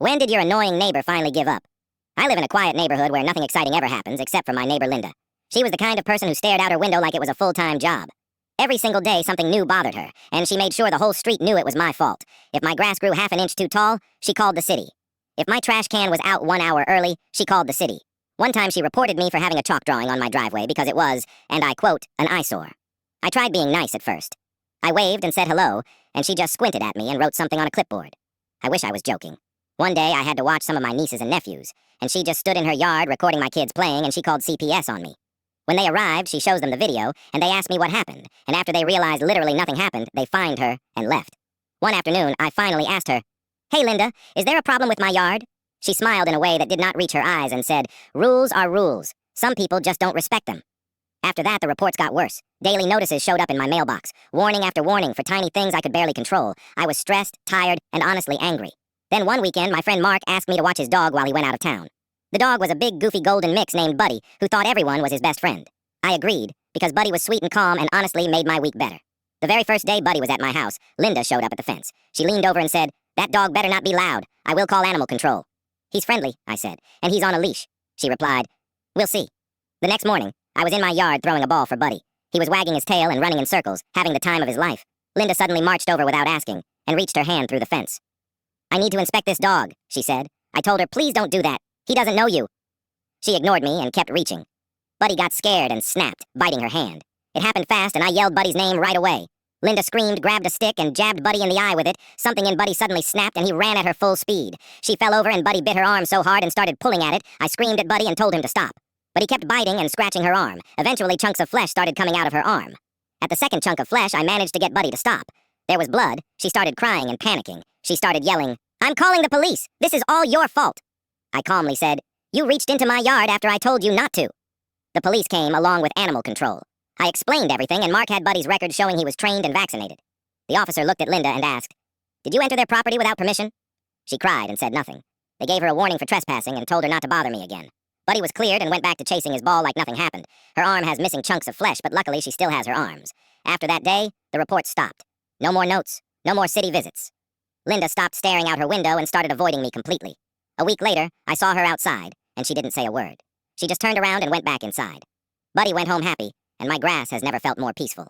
When did your annoying neighbor finally give up? I live in a quiet neighborhood where nothing exciting ever happens except for my neighbor Linda. She was the kind of person who stared out her window like it was a full-time job. Every single day something new bothered her, and she made sure the whole street knew it was my fault. If my grass grew half an inch too tall, she called the city. If my trash can was out 1 hour early, she called the city. One time she reported me for having a chalk drawing on my driveway because it was, and I quote, an eyesore. I tried being nice at first. I waved and said hello, and she just squinted at me and wrote something on a clipboard. I wish I was joking. One day I had to watch some of my nieces and nephews, and she just stood in her yard recording my kids playing, and she called CPS on me. When they arrived, she shows them the video, and they asked me what happened, and after they realized literally nothing happened, they fined her and left. One afternoon, I finally asked her, "Hey Linda, is there a problem with my yard?" She smiled in a way that did not reach her eyes and said, "Rules are rules. Some people just don't respect them." After that, the reports got worse. Daily notices showed up in my mailbox, warning after warning for tiny things I could barely control. I was stressed, tired, and honestly angry. Then one weekend, my friend Mark asked me to watch his dog while he went out of town. The dog was a big, goofy golden mix named Buddy, who thought everyone was his best friend. I agreed, because Buddy was sweet and calm and honestly made my week better. The very first day Buddy was at my house, Linda showed up at the fence. She leaned over and said, "That dog better not be loud. I will call animal control." "He's friendly," I said, "and he's on a leash." She replied, "We'll see." The next morning, I was in my yard throwing a ball for Buddy. He was wagging his tail and running in circles, having the time of his life. Linda suddenly marched over without asking, and reached her hand through the fence. "I need to inspect this dog," she said. I told her, "Please don't do that. He doesn't know you." She ignored me and kept reaching. Buddy got scared and snapped, biting her hand. It happened fast, and I yelled Buddy's name right away. Linda screamed, grabbed a stick, and jabbed Buddy in the eye with it. Something in Buddy suddenly snapped, and he ran at her full speed. She fell over, and Buddy bit her arm so hard and started pulling at it. I screamed at Buddy and told him to stop. But he kept biting and scratching her arm. Eventually, chunks of flesh started coming out of her arm. At the second chunk of flesh, I managed to get Buddy to stop. There was blood. She started crying and panicking. She started yelling, "I'm calling the police! This is all your fault!" I calmly said, "You reached into my yard after I told you not to." The police came along with animal control. I explained everything, and Mark had Buddy's record showing he was trained and vaccinated. The officer looked at Linda and asked, "Did you enter their property without permission?" She cried and said nothing. They gave her a warning for trespassing and told her not to bother me again. Buddy was cleared and went back to chasing his ball like nothing happened. Her arm has missing chunks of flesh, but luckily she still has her arms. After that day, the reports stopped. No more notes, no more city visits. Linda stopped staring out her window and started avoiding me completely. A week later, I saw her outside, and she didn't say a word. She just turned around and went back inside. Buddy went home happy, and my grass has never felt more peaceful.